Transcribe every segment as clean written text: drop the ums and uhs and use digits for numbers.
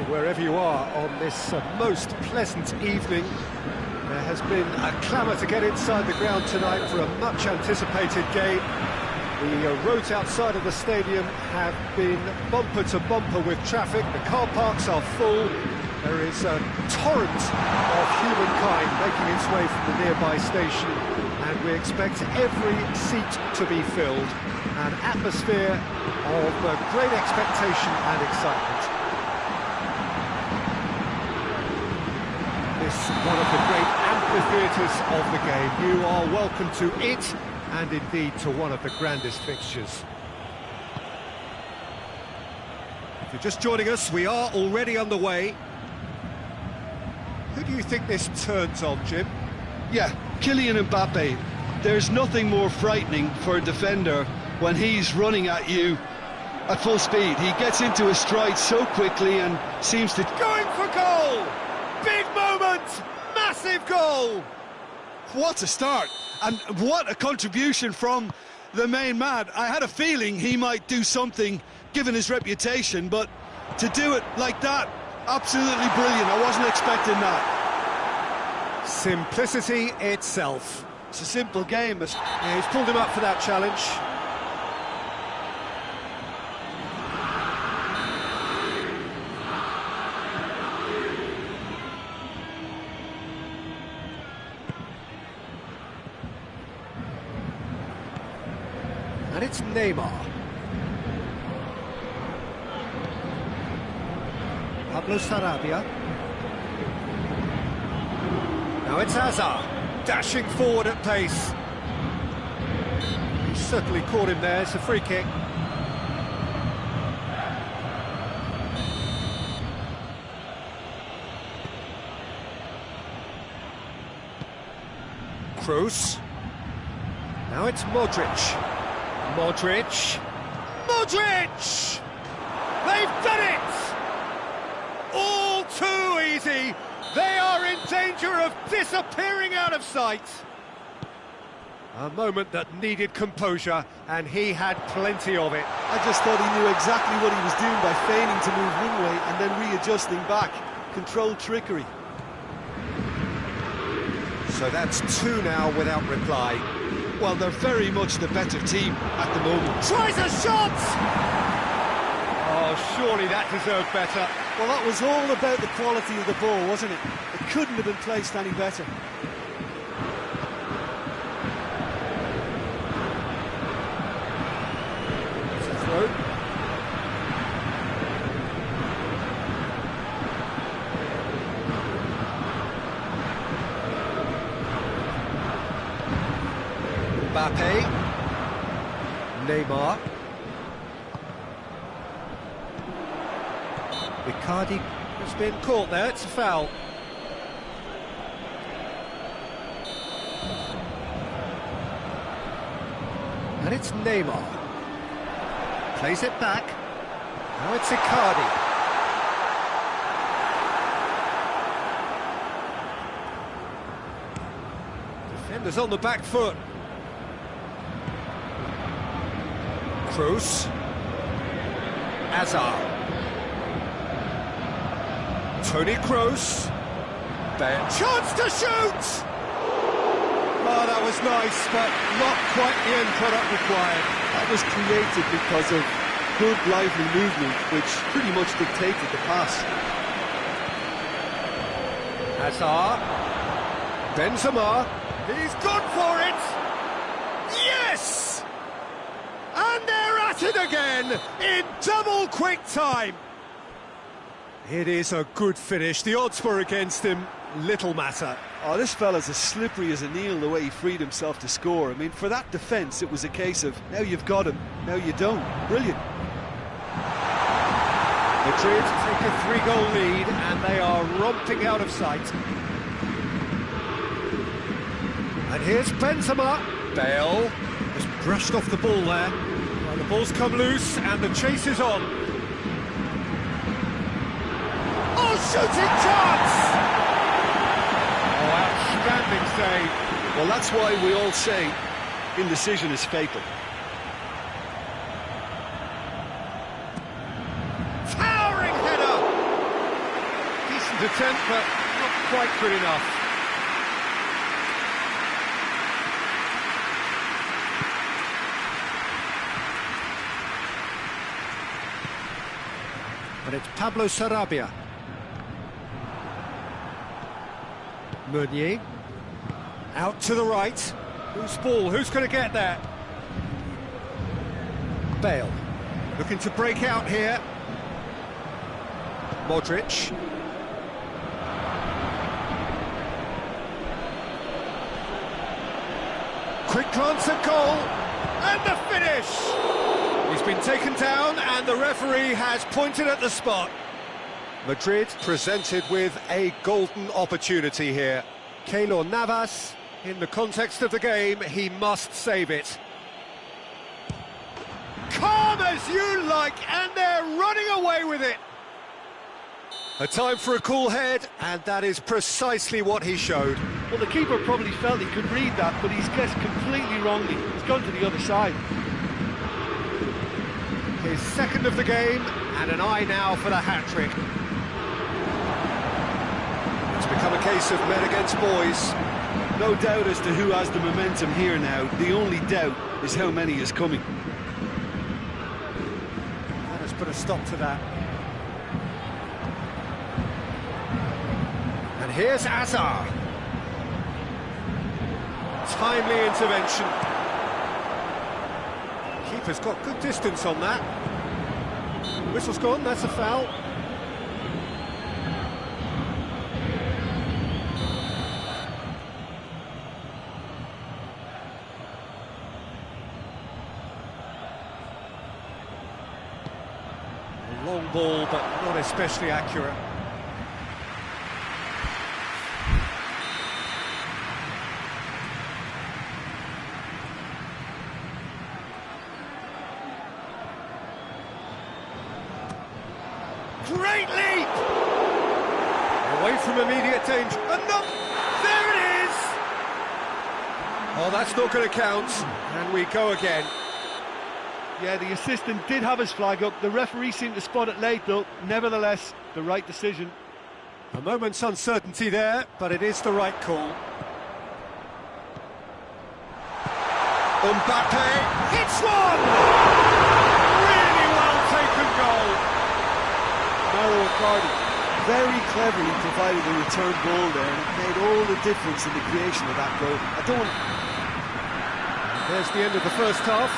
Wherever you are on this most pleasant evening, there has been a clamour to get inside the ground tonight for a much-anticipated game. The roads outside of the stadium have been bumper to bumper with traffic. The car parks are full. There is a torrent of humankind making its way from the nearby station, and we expect every seat to be filled. An atmosphere of great expectation and excitement. This is one of the great amphitheatres of the game. You are welcome to it, and indeed to one of the grandest fixtures. If you're just joining us, we are already underway. Who do you think this turns on, Jim? Yeah, Kylian Mbappe. There's nothing more frightening for a defender when he's running at you at full speed. He gets into his stride so quickly and seems to... Going for goal! Big moment! Massive goal! What a start! And what a contribution from the main man. I had a feeling he might do something, given his reputation, but to do it like that, absolutely brilliant. I wasn't expecting that. Simplicity itself. It's a simple game. Yeah, he's pulled him up for that challenge. And it's Neymar. Pablo Sarabia. Now it's Hazard, dashing forward at pace. He certainly caught him there. It's a free kick. Kroos. Now it's Modric. Modric! Modric! They've done it! All too easy! They are in danger of disappearing out of sight! A moment that needed composure, and he had plenty of it. I just thought he knew exactly what he was doing by feigning to move one way and then readjusting back. Controlled trickery. So that's two now without reply. Well, they're very much the better team at the moment. Tries a shot! Oh, surely that deserved better. Well, that was all about the quality of the ball, wasn't it? It couldn't have been placed any better. It's a throw. Mbappe, Neymar, Icardi has been caught there, it's a foul. And it's Neymar, plays it back, now it's Icardi. Defenders on the back foot. Kroos, Hazard, Toni Kroos, chance to shoot! Oh, that was nice, but not quite the end product required. That was created because of good, lively movement, which pretty much dictated the pass. Hazard, Benzema, he's gone for it! Yes! And they're at it again, in double quick time. It is a good finish. The odds were against him, little matter. Oh, this fella's as slippery as a needle the way he freed himself to score. I mean, for that defence, it was a case of, now you've got him, now you don't. Brilliant. Madrid take a 3-goal lead, and they are romping out of sight. And here's Benzema. Bale has brushed off the ball there. Well, the ball's come loose and the chase is on. Oh, shooting chance! Oh, outstanding save. Well, that's why we all say indecision is fatal. Towering header! attempt, but not quite good enough. And it's Pablo Sarabia. Meunier. Out to the right. Who's ball? Who's going to get there? Bale. Looking to break out here. Modric. Quick glance at goal. And the finish! He's been taken down and the referee has pointed at the spot. Madrid presented with a golden opportunity here. Keylor Navas, in the context of the game, he must save it. Calm as you like, and they're running away with it. A time for a cool head, and that is precisely what he showed. Well, the keeper probably felt he could read that, but he's guessed completely wrongly. He's gone to the other side. His second of the game, and an eye now for the hat-trick. It's become a case of men against boys. No doubt as to who has the momentum here now. The only doubt is how many is coming. Let us put a stop to that. And here's Azar. Timely intervention. Keeper's got good distance on that. Whistle's gone, that's a foul. A long ball, but not especially accurate. Great leap! Away from immediate danger. And there it is! Oh, that's not going to count. And we go again. Yeah, the assistant did have his flag up. The referee seemed to spot it late, though. Nevertheless, the right decision. A moment's uncertainty there, but it is the right call. Mbappe hits one! Really well taken goal. Mauro Icardi very cleverly provided a return ball there, and it made all the difference in the creation of that goal. There's the end of the first half.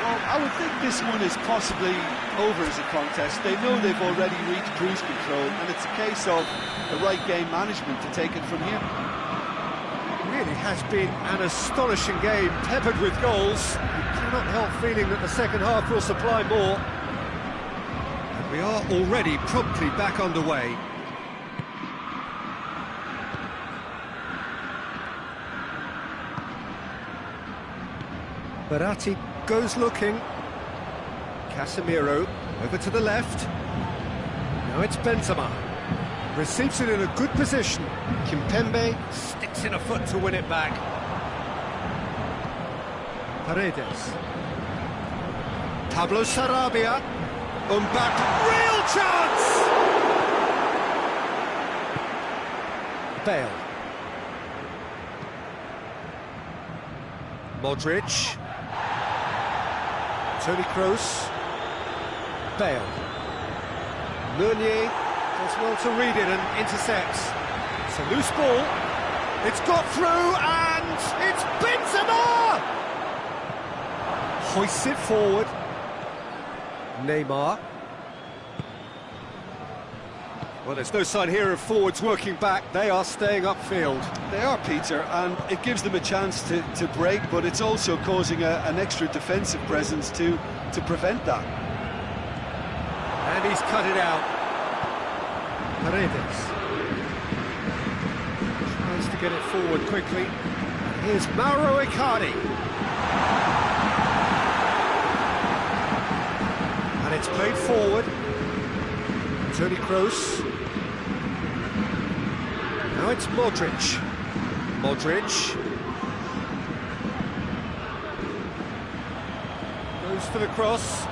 Well, I would think this one is possibly over as a contest. They know they've already reached cruise control, and it's a case of the right game management to take it from here. It really has been an astonishing game, peppered with goals. You cannot help feeling that the second half will supply more. We are already promptly back underway. Verratti goes looking. Casemiro over to the left. Now it's Benzema. Receives it in a good position. Kimpembe sticks in a foot to win it back. Paredes. Pablo Sarabia. Mbappe, real chance! Bale. Modric. Toni Kroos. Bale. Meunier does well to read it and intercepts. It's a loose ball. It's got through and it's Benzema! Hoists it forward. Neymar. Well, there's no sign here of forwards working back. They are staying upfield. They are, Peter, and it gives them a chance to break, but it's also causing an extra defensive presence to prevent that. And he's cut it out. Paredes. Tries to get it forward quickly. Here's Mauro Icardi. And it's played forward. Toni Kroos. Now it's Modric. Modric. Goes for the cross.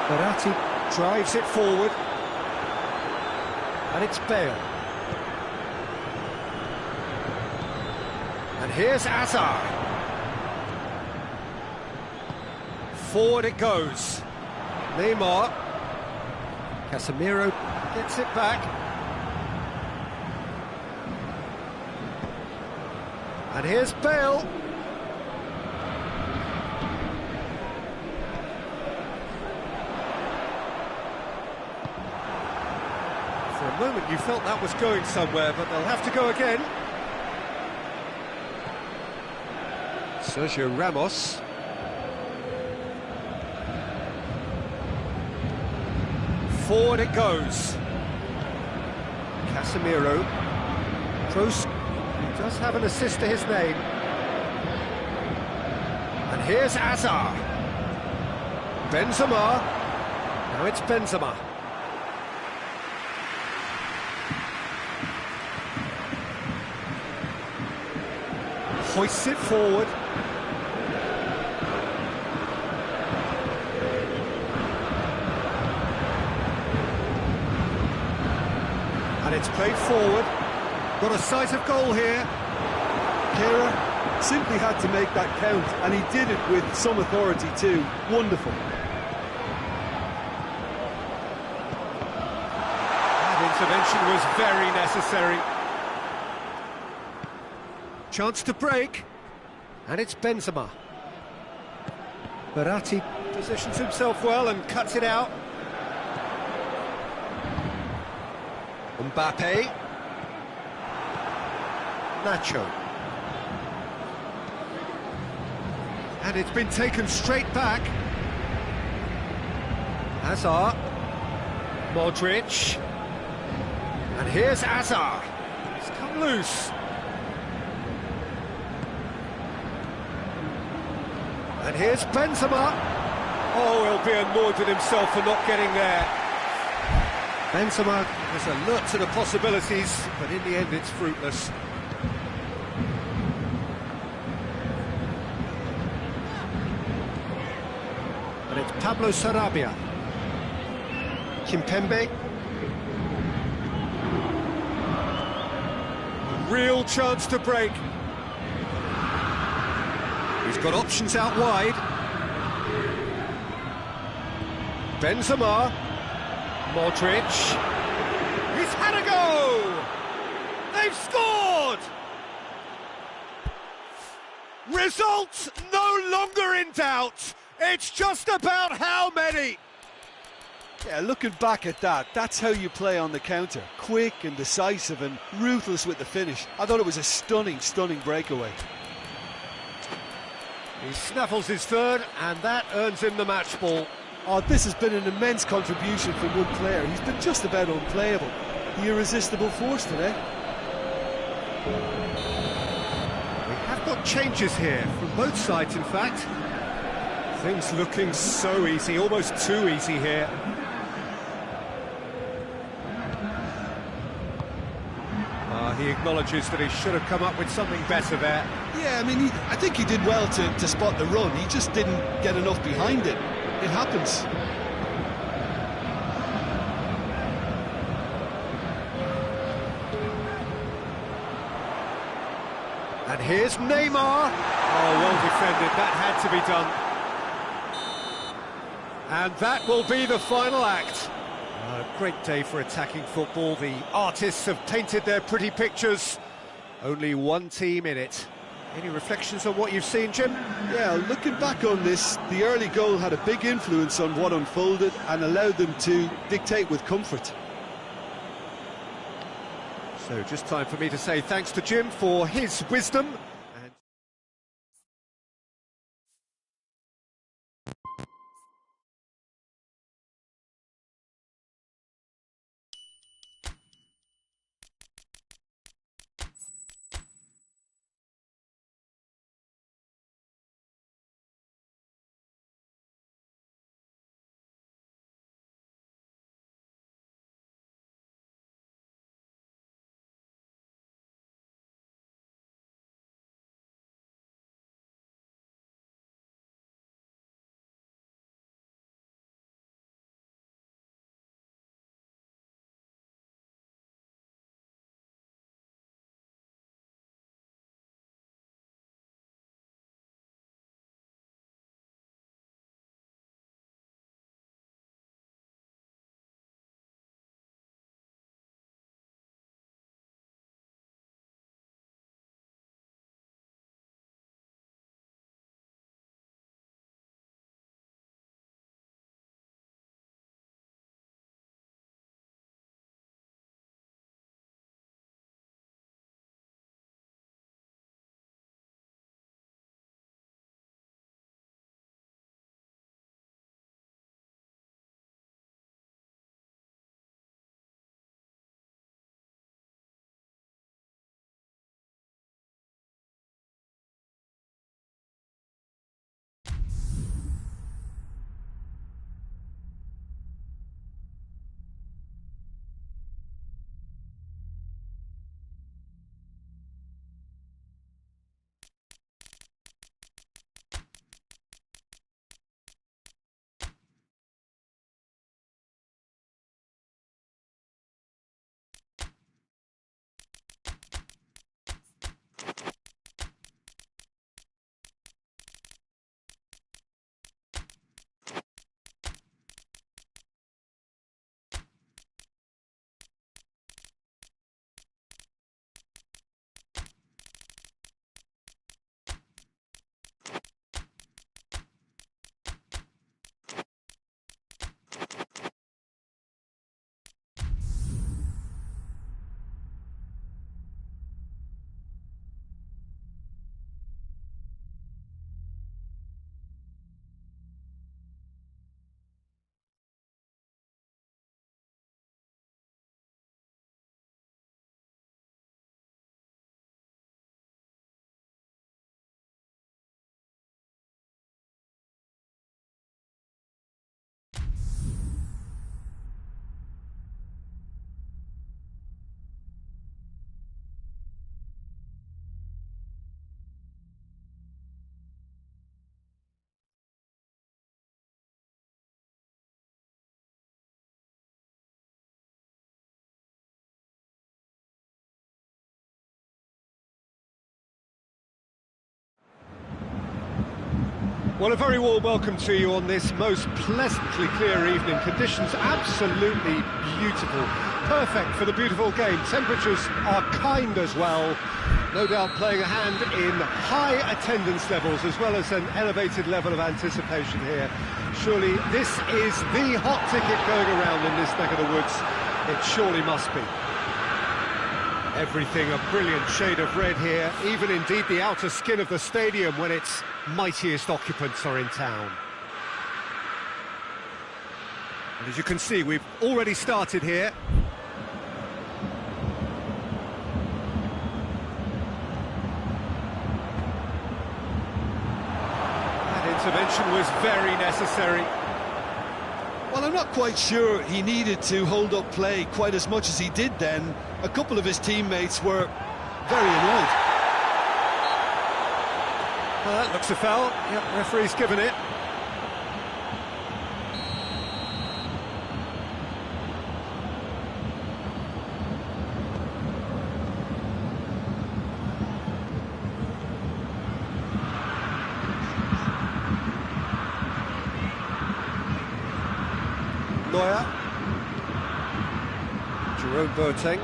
Verratti drives it forward. And it's Bale. And here's Azar. Forward it goes. Neymar. Casemiro gets it back. And here's Bale. For a moment you felt that was going somewhere, but they'll have to go again. Sergio Ramos. Forward it goes. Casemiro. Kroos, who does have an assist to his name. And here's Azar. Benzema. Now it's Benzema. Hoists it forward. And it's played forward. Got a sight of goal here. Kehrer simply had to make that count, and he did it with some authority too. Wonderful. That intervention was very necessary. Chance to break. And it's Benzema. Verratti positions himself well and cuts it out. Mbappe. Nacho. And it's been taken straight back. Hazard. Modric. And here's Hazard. It's come loose. And here's Benzema. Oh, he'll be annoyed with himself for not getting there. Benzema was alert to the possibilities, but in the end it's fruitless. And it's Pablo Sarabia. Kimpembe. A real chance to break. He's got options out wide. Benzema. Modric. He's had a go! They've scored! Results no longer in doubt. It's just about how many. Yeah, looking back at that, that's how you play on the counter. Quick and decisive and ruthless with the finish. I thought it was a stunning, stunning breakaway. He snaffles his third, and that earns him the match ball. Oh, this has been an immense contribution from one player. He's been just about unplayable. The irresistible force today. We have got changes here, from both sides in fact. Things looking so easy, almost too easy here. He acknowledges that he should have come up with something better there. Yeah, I mean, I think he did well to spot the run. He just didn't get enough behind it. It happens. And here's Neymar. Oh, well defended. That had to be done. And that will be the final act. A great day for attacking football. The artists have painted their pretty pictures. Only one team in it. Any reflections on what you've seen, Jim? Yeah, looking back on this, the early goal had a big influence on what unfolded and allowed them to dictate with comfort. So just time for me to say thanks to Jim for his wisdom. Well, a very warm welcome to you on this most pleasantly clear evening. Conditions absolutely beautiful. Perfect for the beautiful game. Temperatures are kind as well. No doubt playing a hand in high attendance levels as well as an elevated level of anticipation here. Surely this is the hot ticket going around in this neck of the woods. It surely must be. Everything a brilliant shade of red here, even indeed the outer skin of the stadium when its mightiest occupants are in town. And as you can see, we've already started here. That intervention was very necessary. Well, I'm not quite sure he needed to hold up play quite as much as he did then. A couple of his teammates were very annoyed. Well, that looks a foul. Yep, referee's given it. Neuer, Jerome Boateng,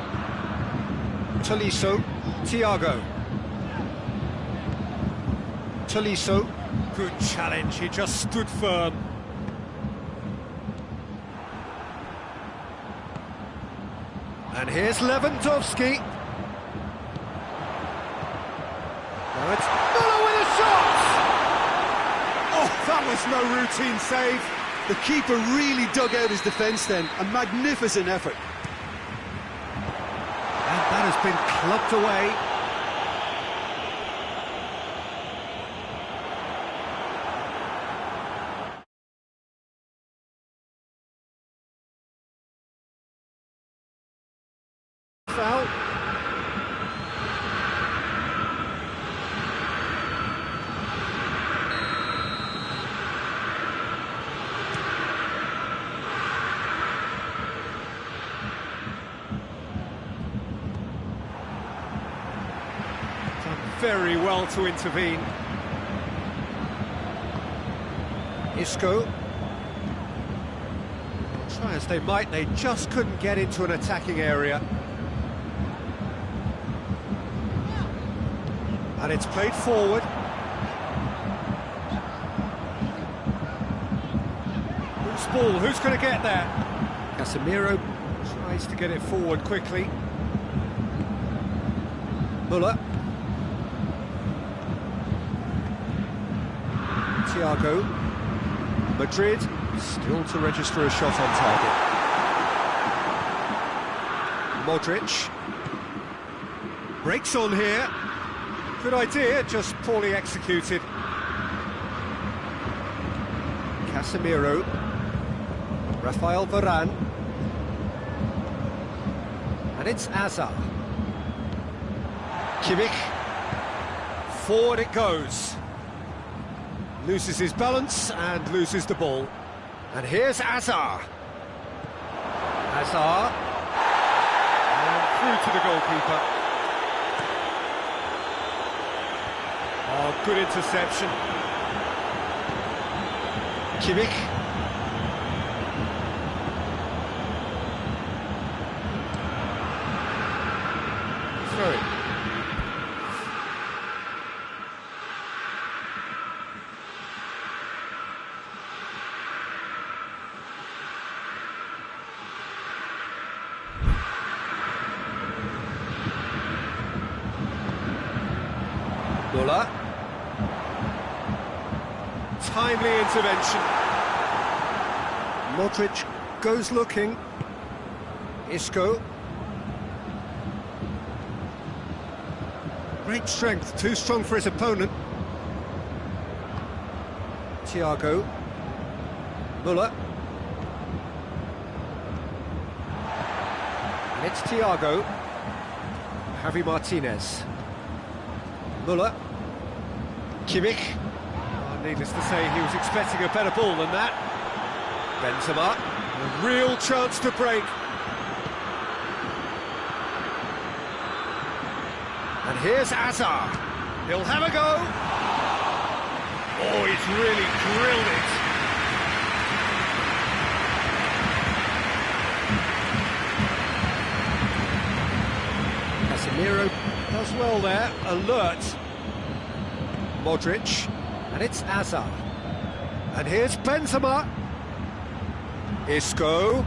Tolisso, Thiago. Tolisso, good challenge, he just stood firm. And here's Lewandowski. Now it's Müller with a shot! Oh, that was no routine save. The keeper really dug out his defence then, a magnificent effort. And that has been clubbed away. Foul. Very well to intervene. Isco. Try as they might, they just couldn't get into an attacking area. And it's played forward. Loose ball, who's going to get there? Casemiro tries to get it forward quickly. Müller. Thiago, Madrid, still to register a shot on target. Modric, breaks on here, good idea, just poorly executed. Casemiro, Rafael Varane, and it's Hazard. Kimmich, forward it goes. Loses his balance and loses the ball. And here's Hazard. Hazard. And through to the goalkeeper. Oh, good interception. Kimmich. Throw it. Müller. Timely intervention. Modric goes looking. Isco. Great strength, too strong for his opponent. Thiago. Müller. And it's Thiago. Javi Martinez. Müller. Kimmich. Oh, needless to say, he was expecting a better ball than that. Benzema. A real chance to break. And here's Hazard. He'll have a go. Oh, he's really drilled it. Casemiro does well there, alert. Modric, and it's Hazard. And here's Benzema. Isco.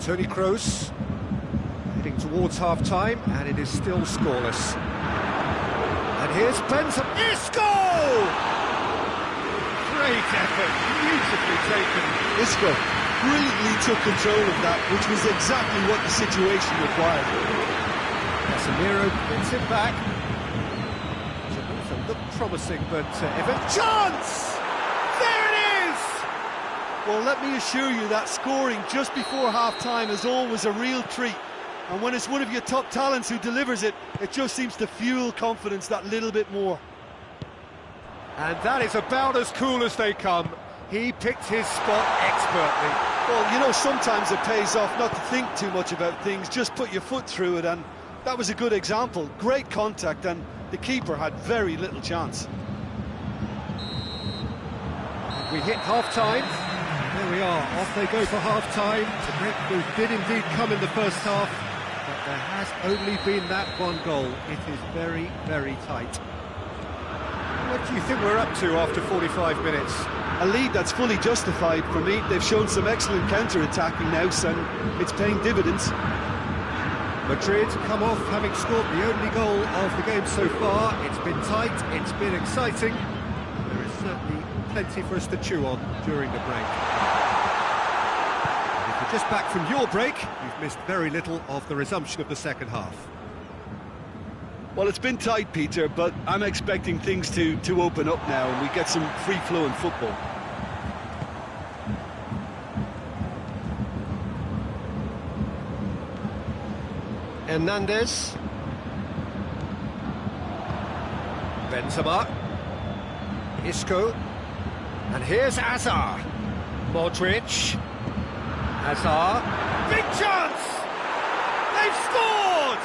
Toni Kroos heading towards half-time, and it is still scoreless. And here's Benzema. Isco! Great effort, beautifully taken. Isco brilliantly took control of that, which was exactly what the situation required. Casemiro gets it back. It looked promising, but Evan chance! There it is! Well, let me assure you that scoring just before half-time is always a real treat. And when it's one of your top talents who delivers it, it just seems to fuel confidence that little bit more. And that is about as cool as they come. He picked his spot expertly. Well, you know, sometimes it pays off not to think too much about things, just put your foot through it, and that was a good example. Great contact, and the keeper had very little chance. We hit half-time. There we are, off they go for half-time. The breakthrough did indeed come in the first half, but there has only been that one goal. It is very, very tight. What do you think we're up to after 45 minutes? A lead that's fully justified for me. They've shown some excellent counter-attacking now, and it's paying dividends. Madrid come off having scored the only goal of the game so far. It's been tight, it's been exciting. There is certainly plenty for us to chew on during the break. And if you're just back from your break, you've missed very little of the resumption of the second half. Well, it's been tight, Peter, but I'm expecting things to open up now and we get some free-flowing football. Hernandez. Benzema. Isco. And here's Hazard. Modric. Hazard. Big chance! They've scored!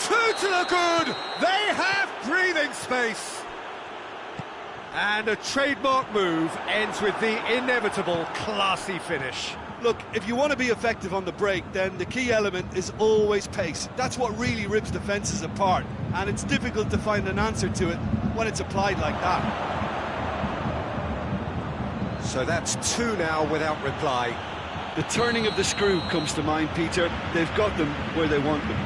Two to the good! They have breathing space! And a trademark move ends with the inevitable classy finish. Look, if you want to be effective on the break, then the key element is always pace. That's what really rips defences apart, and it's difficult to find an answer to it when it's applied like that. So that's two now without reply. The turning of the screw comes to mind, Peter. They've got them where they want them.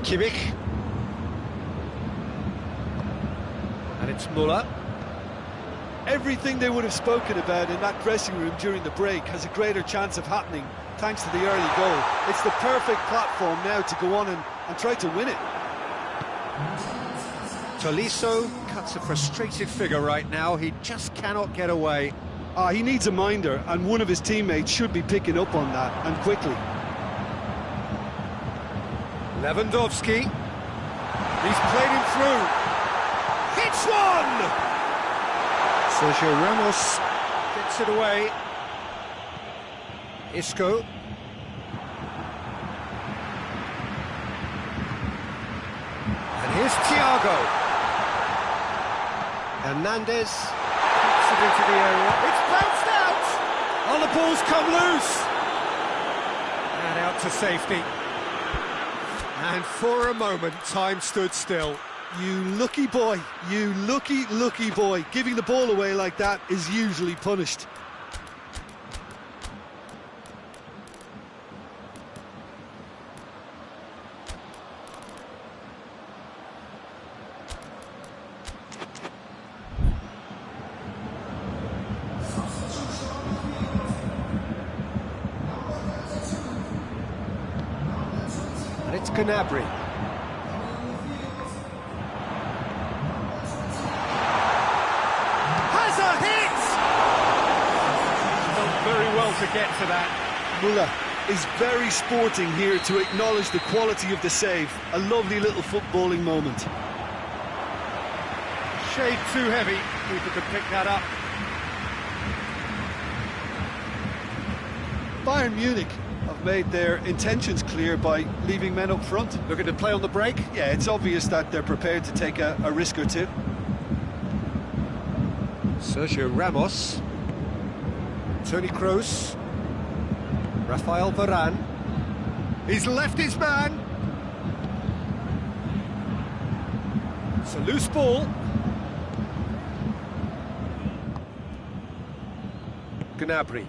Kimmich. And it's Müller. Everything they would have spoken about in that dressing room during the break has a greater chance of happening thanks to the early goal. It's the perfect platform now to go on and try to win it. Tolisso cuts a frustrated figure right now. He just cannot get away. He needs a minder, and one of his teammates should be picking up on that, and quickly. Lewandowski. He's played him through. Hits one! Sergio Ramos gets it away. Isco. And here's Thiago. Hernandez puts it into the area. It's bounced out! Oh, the ball's come loose! And out to safety. And for a moment, time stood still. You lucky boy, you lucky boy. Giving the ball away like that is usually punished. And it's Gnabry. Has a hit! Done very well to get to that. Muller is very sporting here to acknowledge the quality of the save. A lovely little footballing moment. Shade too heavy, keeper could pick that up. Bayern Munich have made their intentions clear by leaving men up front. Looking to play on the break. Yeah, it's obvious that they're prepared to take a risk or two. Sergio Ramos. Toni Kroos. Rafael Varane. He's left his man. It's a loose ball. Gnabry.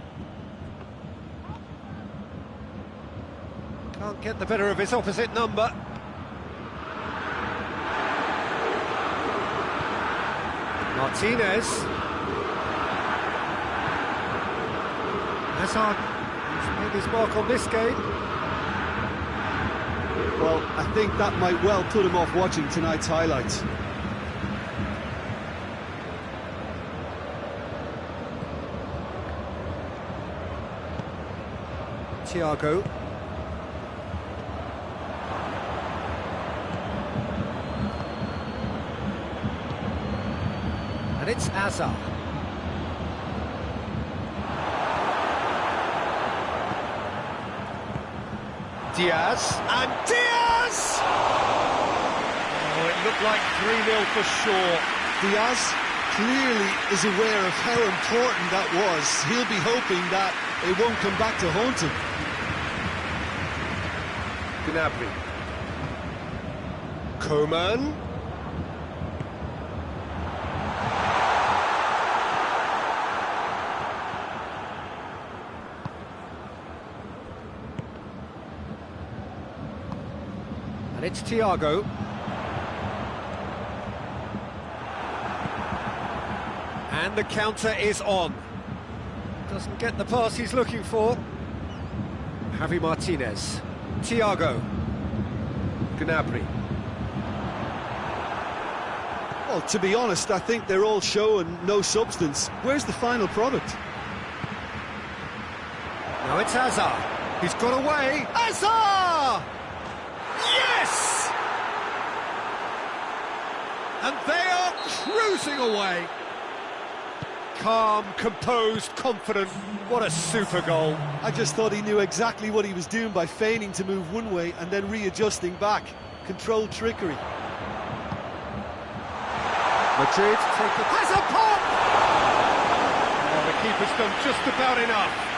Can't get the better of his opposite number. Martinez. Hazard. He's made his mark on this game. Well, I think that might well put him off watching tonight's highlights. Thiago. And it's Hazard. Diaz. And Diaz! Oh, it looked like 3-0 for sure. Diaz clearly is aware of how important that was. He'll be hoping that it won't come back to haunt him. Gnabry. Coman. And it's Thiago. And the counter is on. Doesn't get the pass he's looking for. Javi Martinez. Thiago. Gnabry. Well, to be honest, I think they're all show and no substance. Where's the final product? Now it's Hazard. He's got away. Hazard! Yes! And they are cruising away. Calm, composed, confident. What a super goal. I just thought he knew exactly what he was doing by feigning to move one way and then readjusting back. Controlled trickery. Madrid take it. Has a pop! Oh, the keeper's done just about enough.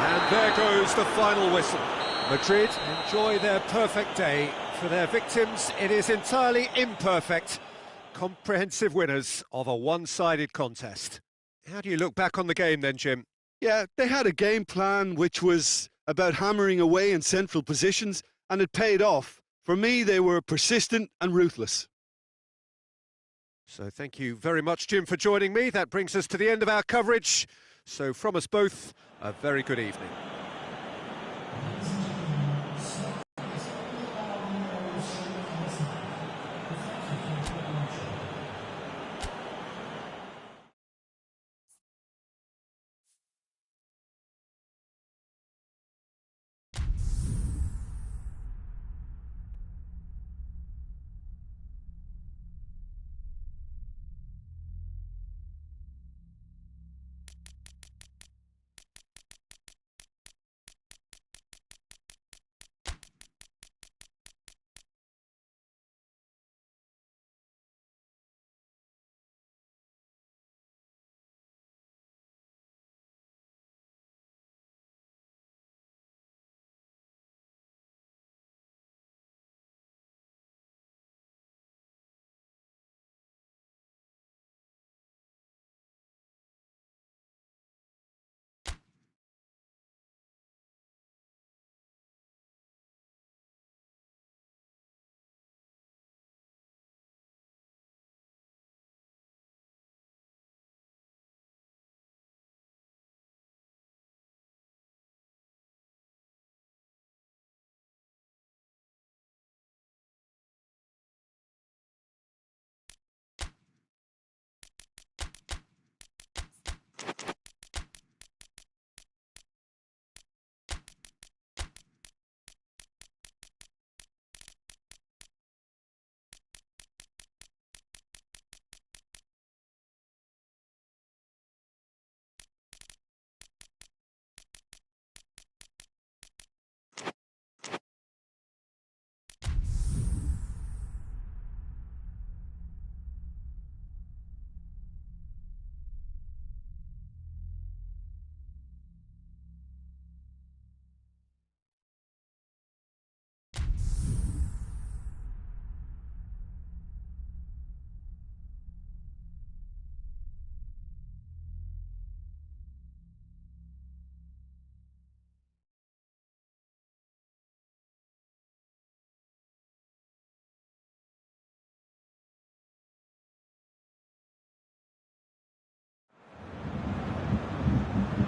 And there goes the final whistle. Madrid enjoy their perfect day. For their victims, it is entirely imperfect. Comprehensive winners of a one-sided contest. How do you look back on the game then, Jim? Yeah, they had a game plan which was about hammering away in central positions, and it paid off. For me, they were persistent and ruthless. So thank you very much, Jim, for joining me. That brings us to the end of our coverage. So from us both, a very good evening.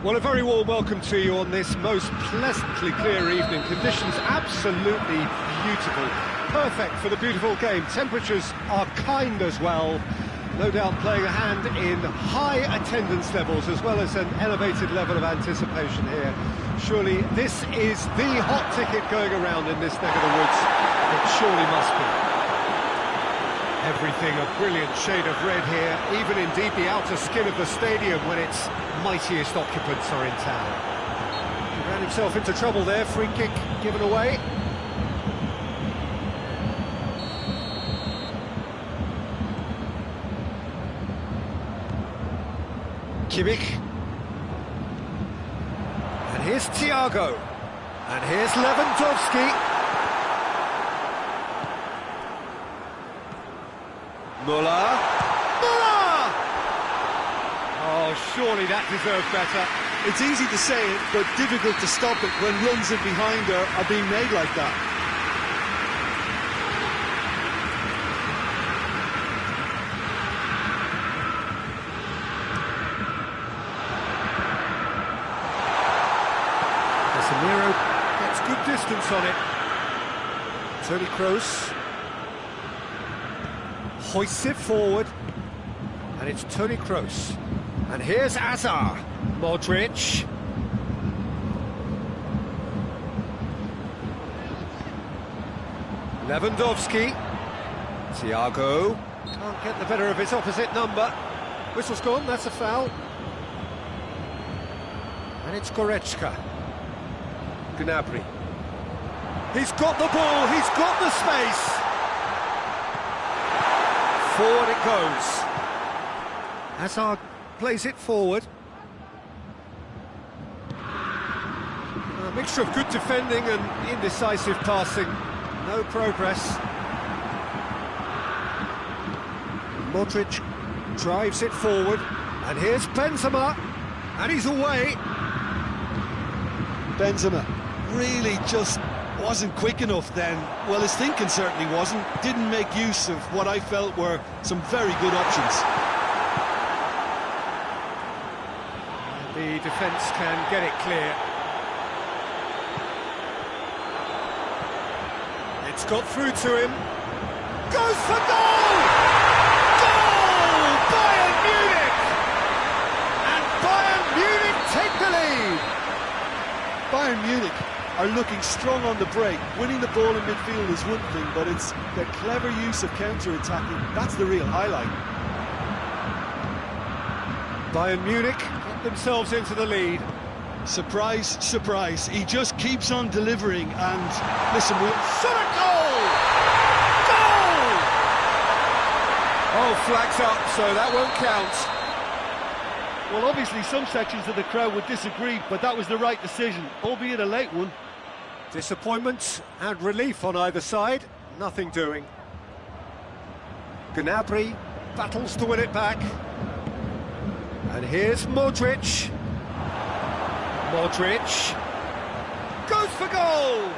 Well, a very warm welcome to you on this most pleasantly clear evening. Conditions absolutely beautiful. Perfect for the beautiful game. Temperatures are kind as well. No doubt playing a hand in high attendance levels as well as an elevated level of anticipation here. Surely this is the hot ticket going around in this neck of the woods. It surely must be. Everything a brilliant shade of red here, even indeed the outer skin of the stadium when its mightiest occupants are in town. He ran himself into trouble there, free kick given away. Kimmich. And here's Thiago. And here's Lewandowski. Muller! Oh, surely that deserved better. It's easy to say it, but difficult to stop it when runs in behind are being made like that. Casemiro gets good distance on it. Toni Kroos hoists it forward, and it's Toni Kroos. And here's Hazard. Modric. Lewandowski. Thiago. Can't get the better of his opposite number. Whistle's gone, that's a foul. And it's Goretzka. Gnabry. He's got the ball, he's got the space. Forward it goes. Hazard plays it forward. A mixture of good defending and indecisive passing. No progress. Modric drives it forward. And here's Benzema. And he's away. Benzema really just wasn't quick enough then. Well, his thinking certainly wasn't. Didn't make use of what I felt were some very good options. The defence can get it clear. It's got through to him. Goes for goal! Goal! Bayern Munich! And Bayern Munich take the lead! Bayern Munich are looking strong on the break. Winning the ball in midfield is one thing, but it's the clever use of counter-attacking. That's the real highlight. Bayern Munich get themselves into the lead. Surprise, surprise. He just keeps on delivering, and listen, we... Shot a goal! Goal! Oh, flags up, so that won't count. Well, obviously some sections of the crowd would disagree, but that was the right decision, albeit a late one. Disappointment and relief on either side, nothing doing. Gnabry battles to win it back. And here's Modric. Modric goes for goal!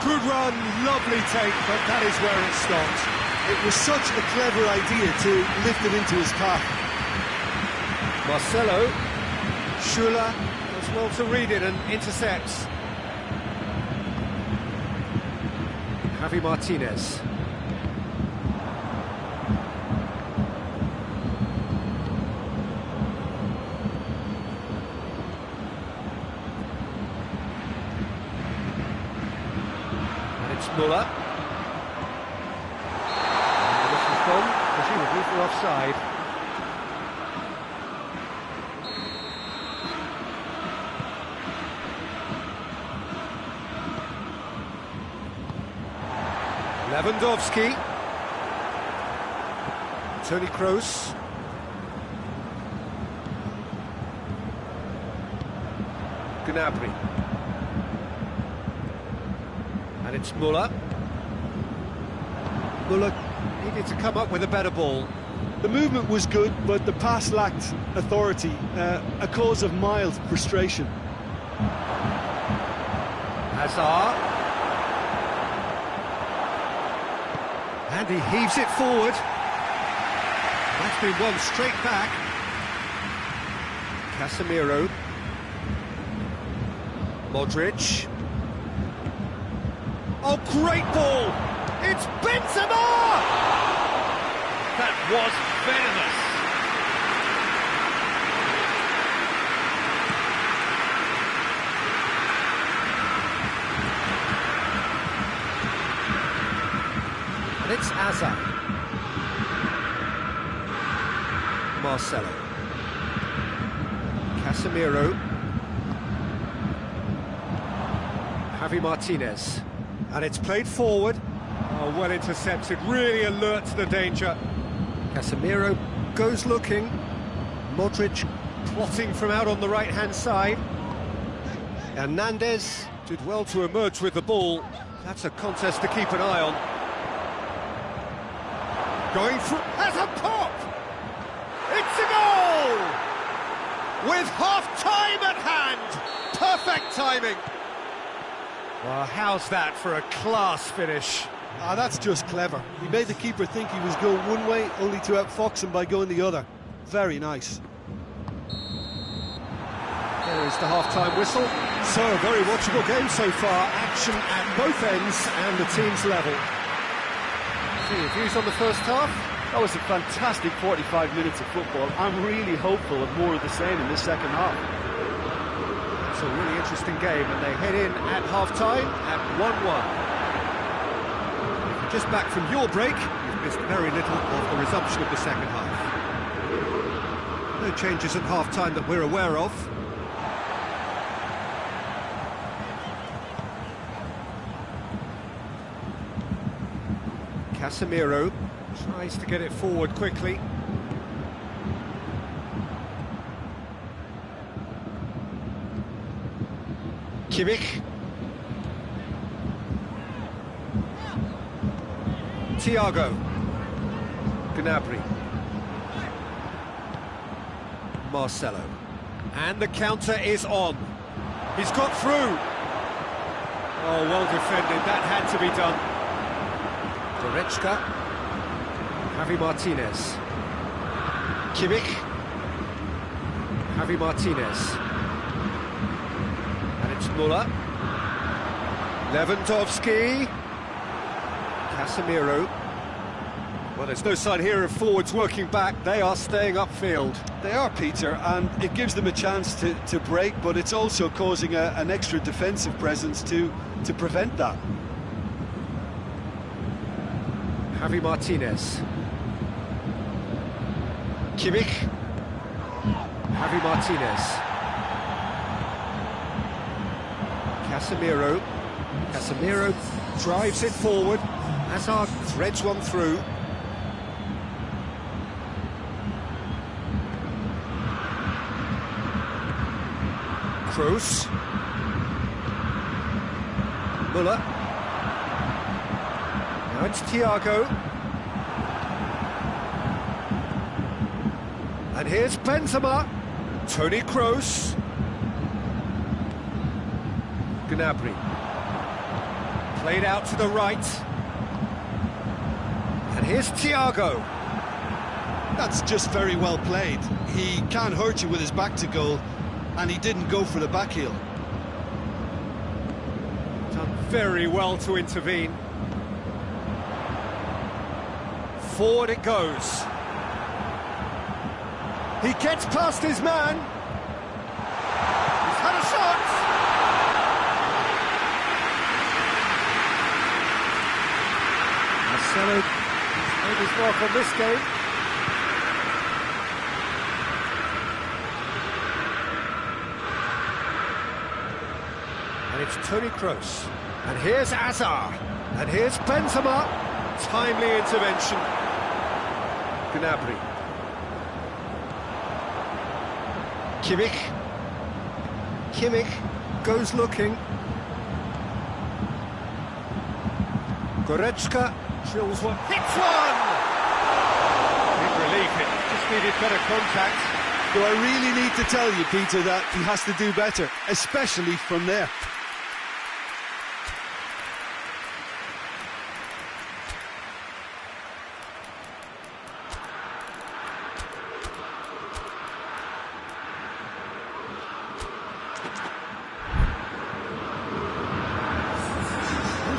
Good run, lovely take, but that is where it stopped. It was such a clever idea to lift it into his path. Marcelo, Schuller does well to read it and intercepts. Javi Martinez. Muller. And this is gone, presumably for offside. Lewandowski. Toni Kroos. Gnabry. And it's Muller. Muller needed to come up with a better ball. The movement was good, but the pass lacked authority, a cause of mild frustration. Hazard. And he heaves it forward. That's been won straight back. Casemiro. Modric. Oh, great ball! It's Benzema! That was venomous. And it's Hazard. Marcelo. Casemiro. Javi Martinez. And it's played forward. Oh, well intercepted, really alert to the danger. Casemiro goes looking. Modric plotting from out on the right-hand side. Hernandez did well to emerge with the ball. That's a contest to keep an eye on. Going through, has a pop! It's a goal! With half-time at hand! Perfect timing! Well, how's that for a class finish? Ah, that's just clever. He made the keeper think he was going one way, only to outfox him by going the other. Very nice. There is the half-time whistle. So, a very watchable game so far. Action at both ends and the team's level. So, your views on the first half? That was a fantastic 45 minutes of football. I'm really hopeful of more of the same in this second half. It's a really interesting game, and they head in at half-time at 1-1. Just back from your break, you've missed very little of the resumption of the second half. No changes at half-time that we're aware of. Casemiro tries to get it forward quickly. Kimmich. Thiago. Gnabry. Marcelo. And the counter is on. He's got through. Oh, well defended. That had to be done. Goretzka. Javi Martinez. Kimmich. Javi Martinez. And it's Muller. Lewandowski. Casemiro. Well, there's no sign here of forwards working back. They are staying upfield. They are, Peter, and it gives them a chance to break, but it's also causing an extra defensive presence to prevent that. Javi Martinez. Kimmich. Javi Martinez. Casemiro. Casemiro drives it forward. Hazard threads one through. Kroos. Muller. Now it's Thiago. And here's Benzema. Toni Kroos. Gnabry. Played out to the right. And here's Thiago. That's just very well played. He can't hurt you with his back to goal, and he didn't go for the back heel. Done very well to intervene. Forward it goes. He gets past his man. He's had a shot. mark on this game. And it's Toni Kroos. And here's Azar. And here's Benzema. Timely intervention. Gnabry. Kimmich goes looking. Goretzka drills one. Hits one! Big relief, it just needed better contact. Do I really need to tell you, Peter, that he has to do better, especially from there?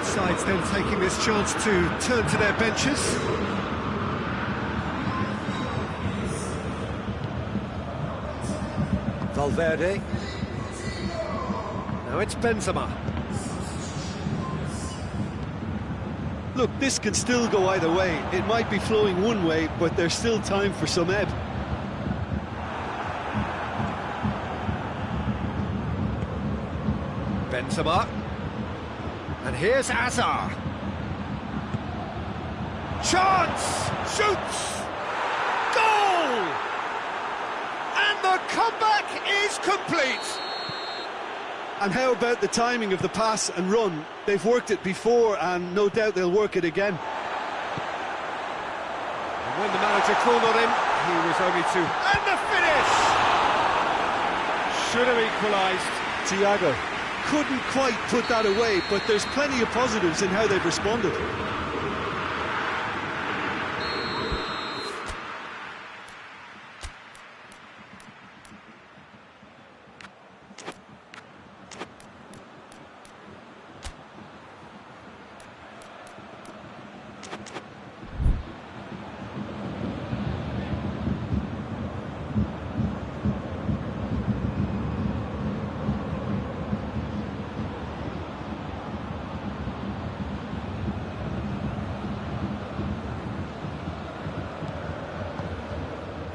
Sides then taking this chance to turn to their benches. Valverde. Now it's Benzema. Look, this can still go either way. It might be flowing one way, but there's still time for some ebb. Benzema. And here's Azar. Chance! Shoots! Goal! And the comeback is complete! And how about the timing of the pass and run? They've worked it before, and no doubt they'll work it again. And when the manager called on him, he was only two. And the finish! Should have equalised. Thiago couldn't quite put that away, but there's plenty of positives in how they've responded.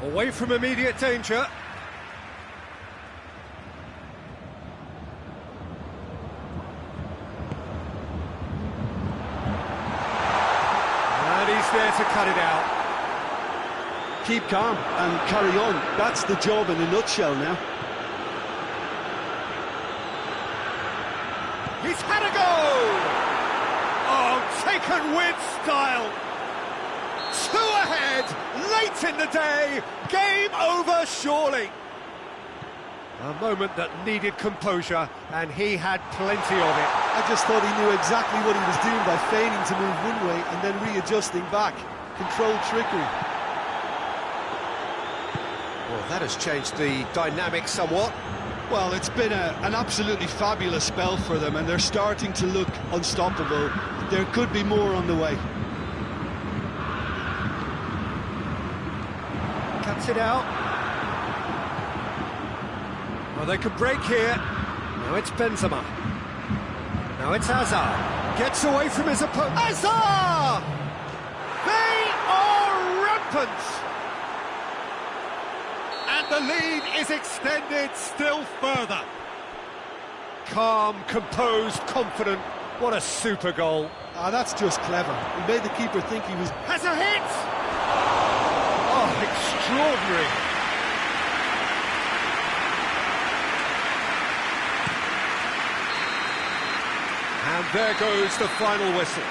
Away from immediate danger. And he's there to cut it out. Keep calm and carry on. That's the job in a nutshell now. He's had a goal! Oh, taken with style. 2 ahead, late in the day, game over surely. A moment that needed composure, and he had plenty of it. I just thought he knew exactly what he was doing by feigning to move one way and then readjusting back. Controlled trickery. Well, that has changed the dynamic somewhat. Well, it's been an absolutely fabulous spell for them, and they're starting to look unstoppable. There could be more on the way. Cuts it out. Well, they could break here. Now it's Benzema. Now it's Azar. Gets away from his opponent. Azar! They are rampant! And the lead is extended still further. Calm, composed, confident. What a super goal. Ah, that's just clever. He made the keeper think he was... Has a hit! Oh, extraordinary. And there goes the final whistle.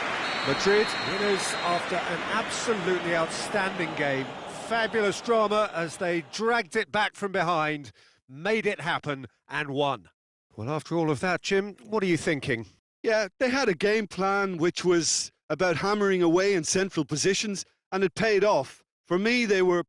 Madrid winners after an absolutely outstanding game. Fabulous drama as they dragged it back from behind, made it happen and won. Well, after all of that, Jim, what are you thinking? Yeah, they had a game plan which was about hammering away in central positions, and it paid off. For me, they were